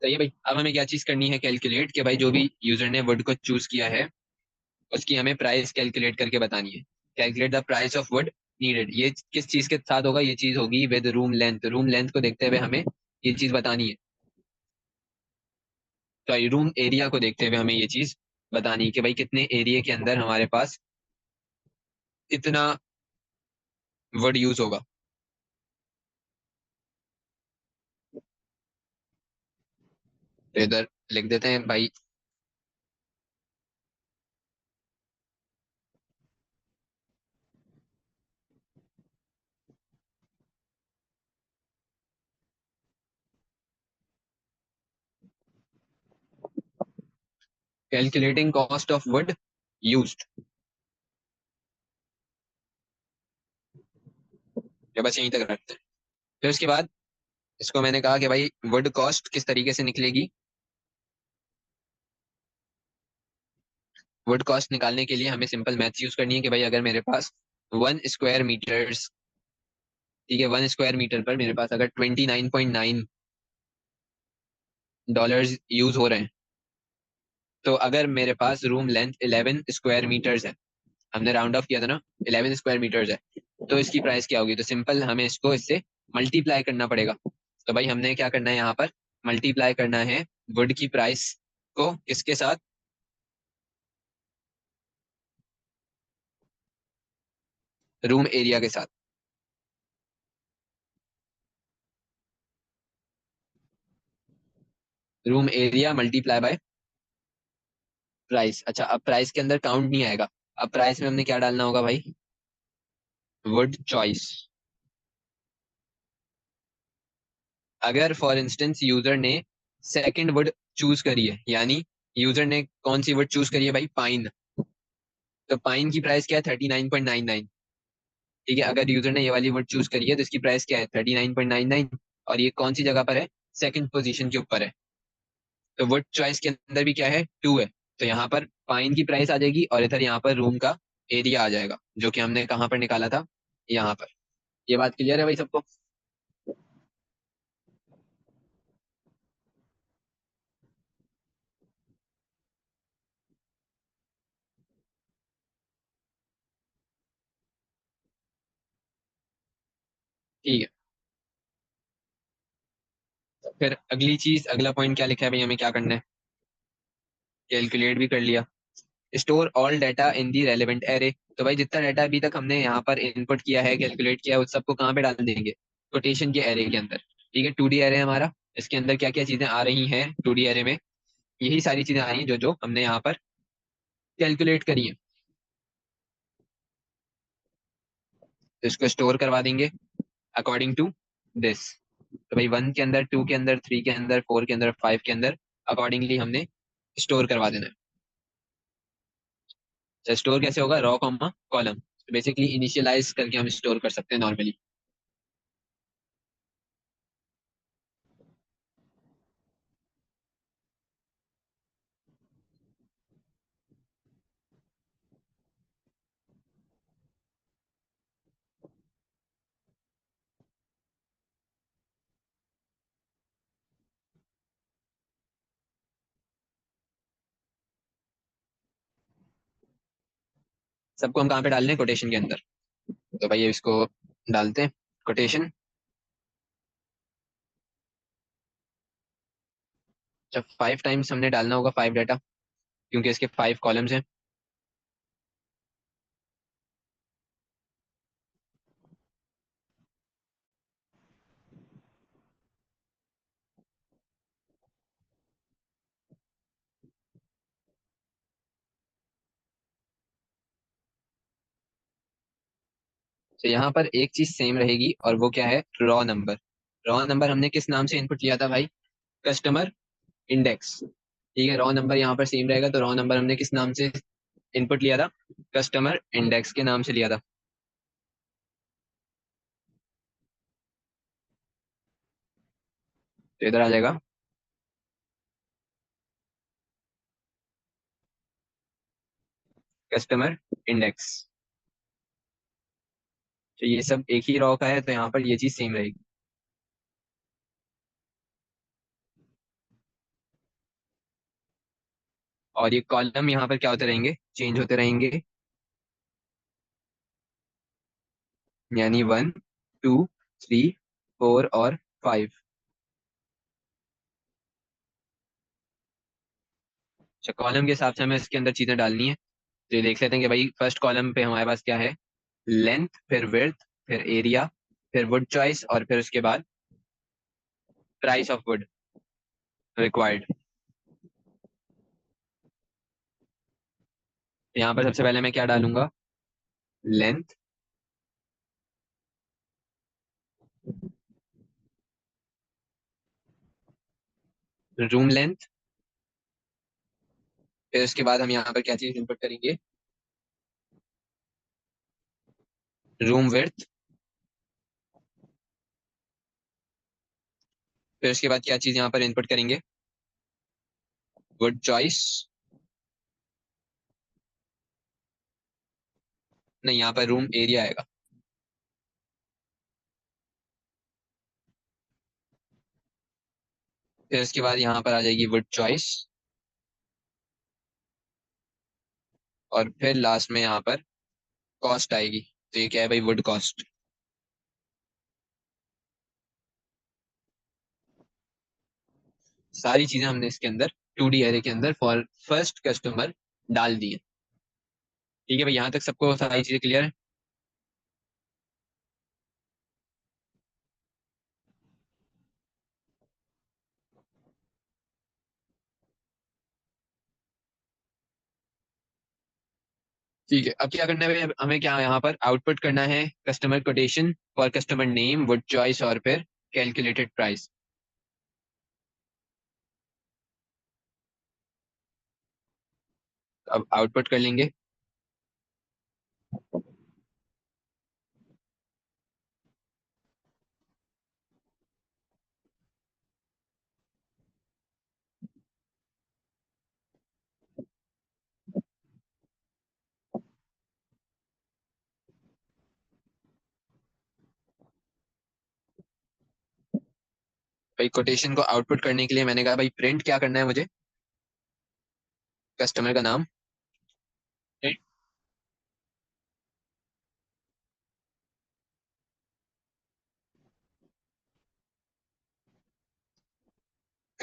तो ये भाई, अब हमें क्या चीज करनी है, कैलकुलेट, कि भाई जो भी यूजर ने वर्ड को चूज किया है उसकी हमें प्राइस कैलकुलेट करके बतानी है। Calculate the price of word needed, ये किस चीज के साथ होगा, ये चीज होगी with room length. Room length को देखते हुए हमें ये चीज बतानी है, तो रूम एरिया को देखते हुए हमें ये चीज बतानी है कि भाई कितने एरिया के अंदर हमारे पास कितना वर्ड यूज होगा। तो इधर लिख देते हैं भाई, calculating cost of word used. या बस यहीं तक रखते हैं। फिर उसके बाद इसको मैंने कहा कि भाई वर्ड कॉस्ट किस तरीके से निकलेगी। वर्ड कॉस्ट निकालने के लिए हमें सिंपल मैथ्स यूज करनी है कि भाई अगर मेरे पास 1 स्क्वायर मीटर्स, ठीक है, 1 स्क्वायर मीटर पर मेरे पास अगर $29.9 यूज हो रहे हैं, तो अगर मेरे पास रूम लेंथ 11 स्क्वायर मीटर्स है, हमने राउंड ऑफ किया था ना, 11 स्क्वायर मीटर्स है, तो इसकी प्राइस क्या होगी, तो सिंपल हमें इसको इससे मल्टीप्लाई करना पड़ेगा। तो भाई हमने क्या करना है यहाँ पर, मल्टीप्लाई करना है वुड की प्राइस को किसके साथ, रूम एरिया के साथ। Room area multiply by price. अच्छा, अब प्राइस के अंदर काउंट नहीं आएगा, अब प्राइस में हमने क्या डालना होगा भाई, वुड चॉइस। अगर फॉर इंस्टेंस यूजर ने सेकंड वर्ड चूज करी है, यानी यूजर ने कौन सी वर्ड चूज करी है भाई, पाइन, तो पाइन की प्राइस क्या है, 39.99। ठीक है, अगर यूजर ने ये वाली वर्ड चूज करी है तो इसकी प्राइस क्या है, 39.99, और ये कौन सी जगह पर है, सेकंड पोजीशन के ऊपर है। तो वर्ड चॉइस के अंदर भी क्या है, 2 है, तो यहाँ पर पाइन की प्राइस आ जाएगी और इधर यहाँ पर रूम का एरिया आ जाएगा, जो कि हमने कहाँ पर निकाला था, यहाँ पर। ये बात क्लियर है भाई सबको। ठीक है। फिर अगली चीज, अगला पॉइंट क्या लिखा है भाई, हमें क्या करना है? कैलकुलेट भी कर लिया। Store all data in the relevant array. तो भाई जितना डाटा अभी तक हमने यहाँ पर इनपुट किया है, कैलकुलेट किया है, उस सबको कहाँ पे डाल देंगे? कोटेशन के एरे के अंदर। ठीक है, 2D एरे हमारा। इसके अंदर क्या क्या चीजें आ रही हैं 2D एरे में? यही सारी चीजें आ रही हैं जो जो हमने यहाँ पर कैलकुलेट करी है। तो इसको स्टोर करवा देंगे अकॉर्डिंग टू दिस। तो भाई 1 के अंदर, 2 के अंदर, 3 के अंदर, 4 के अंदर, 5 के अंदर, अकॉर्डिंगली हमने स्टोर करवा देना है। तो स्टोर कैसे होगा? Row comma column. Basically initialise करके हम स्टोर कर सकते हैं नॉर्मली। सबको हम कहाँ पे डाल रहे हैं? कोटेशन के अंदर। तो भाई इसको डालते हैं कोटेशन। जब 5 टाइम्स हमने डालना होगा 5 डाटा, क्योंकि इसके 5 कॉलम्स हैं। तो यहाँ पर एक चीज सेम रहेगी, और वो क्या है? Raw number. रॉ नंबर हमने किस नाम से इनपुट लिया था भाई? Customer index. ठीक है, रॉ नंबर यहाँ पर सेम रहेगा। तो रॉ नंबर हमने किस नाम से इनपुट लिया था? कस्टमर इंडेक्स के नाम से लिया था। तो इधर आ जाएगा कस्टमर इंडेक्स। तो ये सब एक ही रॉ का है, तो यहाँ पर ये चीज सेम रहेगी। और ये कॉलम यहाँ पर क्या होते रहेंगे? चेंज होते रहेंगे। यानी 1, 2, 3, 4 और 5। अच्छा, कॉलम के हिसाब से हमें इसके अंदर चीजें डालनी है। तो ये देख लेते हैं कि भाई फर्स्ट कॉलम पे हमारे पास क्या है? लेंथ, फिर विड्थ, फिर एरिया, फिर वुड चॉइस, और फिर उसके बाद प्राइस ऑफ वुड रिक्वायर्ड। यहाँ पर सबसे पहले मैं क्या डालूंगा? Length, room length. फिर उसके बाद हम यहाँ पर क्या चीज इनपुट करेंगे? Room width. फिर उसके बाद क्या चीज यहाँ पर इनपुट करेंगे? Would choice. नहीं, यहाँ पर रूम एरिया आएगा। फिर उसके बाद यहाँ पर आ जाएगी वुड चॉइस। और फिर लास्ट में यहाँ पर कॉस्ट आएगी। तो ये क्या है भाई? Would cost. सारी चीजें हमने इसके अंदर 2D एरे के अंदर फॉर फर्स्ट कस्टमर डाल दी है। ठीक है भाई, यहाँ तक सबको सारी चीजें क्लियर है? ठीक है, अब क्या करना है भाई? हमें क्या यहाँ पर आउटपुट करना है? Customer quotation for customer name, would choice, और फिर कैलकुलेटेड प्राइस। अब आउटपुट कर लेंगे। भाई कोटेशन को आउटपुट करने के लिए मैंने कहा भाई प्रिंट क्या करना है मुझे? कस्टमर का नाम।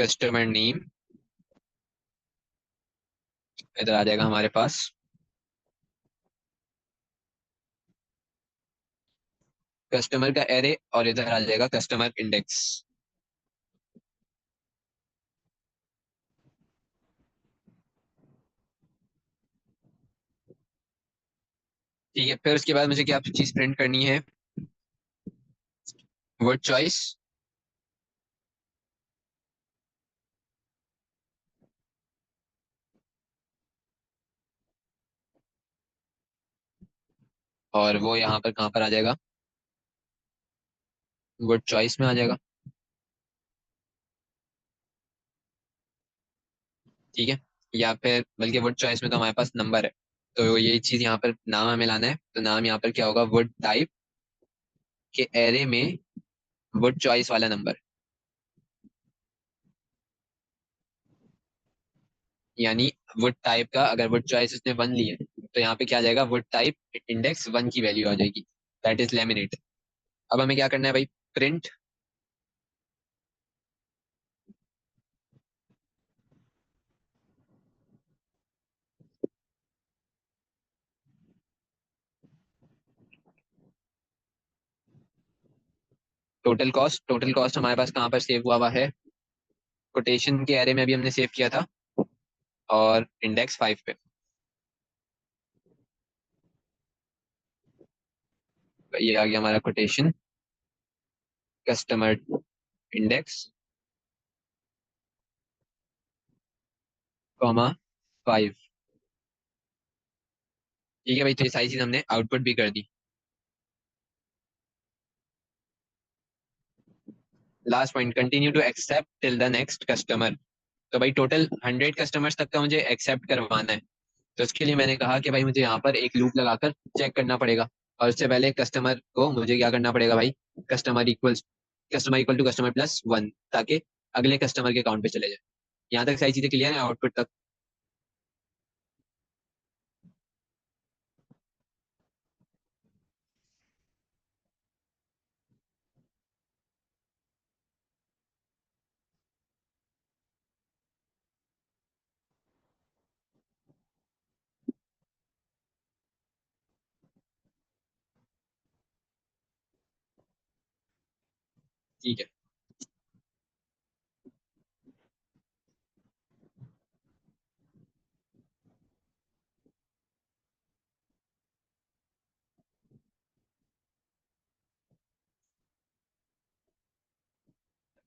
कस्टमर नेम इधर आ जाएगा हमारे पास। कस्टमर का एरे और इधर आ जाएगा कस्टमर इंडेक्स। ठीक है, फिर उसके बाद मुझे क्या चीज प्रिंट करनी है? Word choice. और वो यहाँ पर कहाँ पर आ जाएगा? वर्ड चॉइस में आ जाएगा। ठीक है, या फिर बल्कि वर्ड चॉइस में तो हमारे पास नंबर है, तो ये चीज यहाँ पर नाम हमें लाना है, तो नाम यहाँ पर क्या होगा? वर्ड टाइप के एरे में वर्ड चॉइस वाला नंबर। यानी वर्ड टाइप का अगर वर्ड चॉइस उसने वन ली है, तो यहाँ पे क्या आ जाएगा? वर्ड टाइप इंडेक्स वन की वैल्यू आ जाएगी, दैट इज लेमिनेट। अब हमें क्या करना है भाई? Print total cost. Total cost हमारे पास कहाँ पर सेव हुआ हुआ है? कोटेशन के एरे में भी हमने सेव किया था, और इंडेक्स 5 पे। ये आ गया हमारा कोटेशन कस्टमर इंडेक्स कॉमा 5। ठीक है भाई, तो ये सारी चीज हमने आउटपुट भी कर दी। Last point, continue to accept till the next customer. तो भाई टोटल 100 कस्टमर्स तक का मुझे एक्सेप्ट करवाना है, तो उसके लिए मैंने कहा कि भाई मुझे यहाँ पर एक लूप लगाकर चेक करना पड़ेगा। और उससे पहले कस्टमर को मुझे क्या करना पड़ेगा भाई? Customer equal to customer plus one, ताकि अगले कस्टमर के अकाउंट पे चले जाए। यहाँ तक सारी चीजें क्लियर है, आउटपुट तक? ठीक है,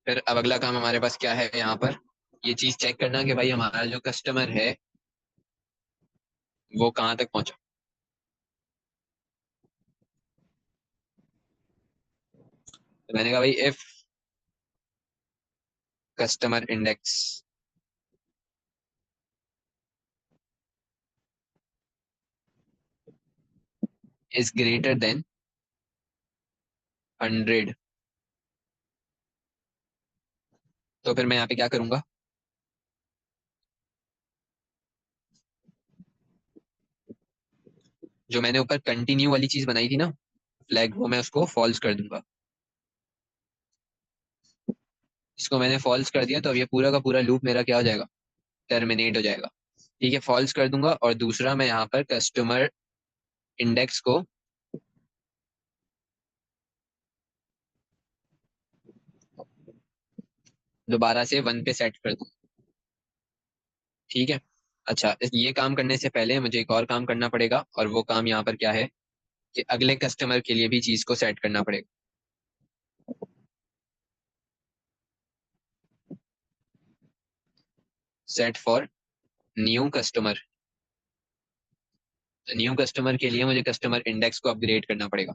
फिर अब अगला काम हमारे पास क्या है यहाँ पर? ये चीज चेक करना कि भाई हमारा जो कस्टमर है वो कहाँ तक पहुंचा। तो मैंने कहा भाई if customer index is greater than 100, तो फिर मैं यहाँ पे क्या करूंगा? जो मैंने ऊपर कंटिन्यू वाली चीज बनाई थी ना, फ्लैग, वो मैं उसको फॉल्स कर दूंगा। इसको मैंने फॉल्स कर दिया, तो अब ये पूरा का पूरा लूप मेरा क्या हो जाएगा? टर्मिनेट हो जाएगा। ठीक है, फॉल्स कर दूंगा, और दूसरा मैं यहाँ पर कस्टमर इंडेक्स को दोबारा से वन पे सेट कर दूँ। ठीक है। अच्छा, ये काम करने से पहले मुझे एक और काम करना पड़ेगा, और वो काम यहाँ पर क्या है कि अगले कस्टमर के लिए भी चीज को सेट करना पड़ेगा। Set for new customer. New customer के लिए मुझे कस्टमर इंडेक्स को अपग्रेड करना पड़ेगा।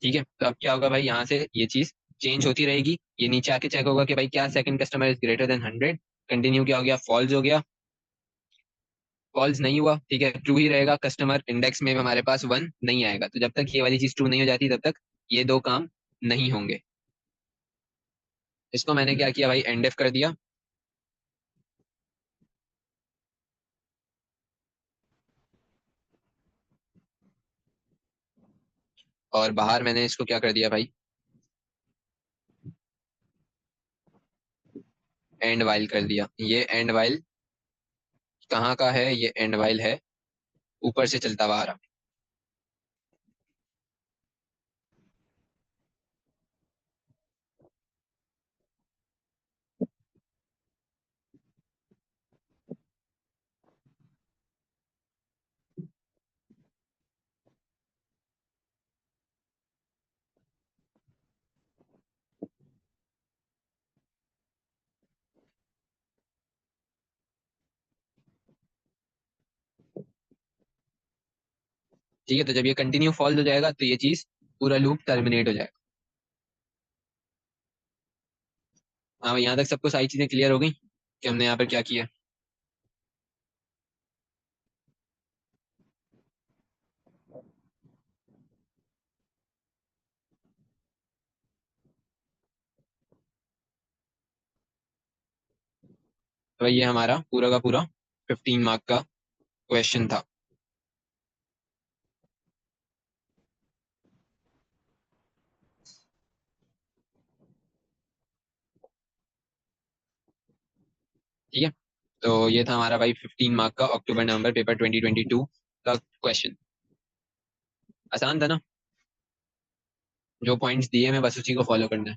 ठीक है, तो अब क्या होगा भाई? यहाँ से ये चीज चेंज होती रहेगी, ये नीचे आके चेक होगा कि भाई क्या second customer is greater than 100। Continue क्या हो गया? फॉल्स हो गया। फॉल्स नहीं हुआ, ठीक है, ट्रू ही रहेगा, कस्टमर इंडेक्स में हमारे पास 1 नहीं आएगा। तो जब तक ये वाली चीज ट्रू नहीं हो जाती तब तक ये दो काम नहीं होंगे। इसको मैंने क्या किया भाई, एंड एफ कर दिया। और बाहर मैंने इसको क्या कर दिया भाई, एंड वाइल कर दिया। ये एंड वाइल कहाँ का है, ये एंड वाइल है ऊपर से चलता हुआ आ रहा। ठीक है, तो जब ये कंटिन्यू फॉल्स हो जाएगा तो ये चीज पूरा लूप टर्मिनेट हो जाएगा। हाँ यहाँ तक सबको सारी चीजें क्लियर हो गई कि हमने यहाँ पर क्या किया। तो ये हमारा पूरा का पूरा 15 मार्क का क्वेश्चन था। ठीक है, तो ये था हमारा भाई 15 मार्क का अक्टूबर नवंबर पेपर 2022 का क्वेश्चन। आसान था ना, जो पॉइंट्स दिए मैं बस उसी को फॉलो करना है।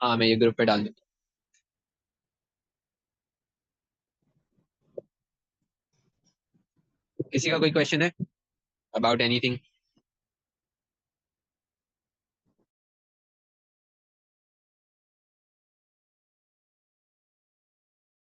हाँ मैं ये ग्रुप पे डाल दूँ। किसी का कोई क्वेश्चन है अबाउट एनीथिंग?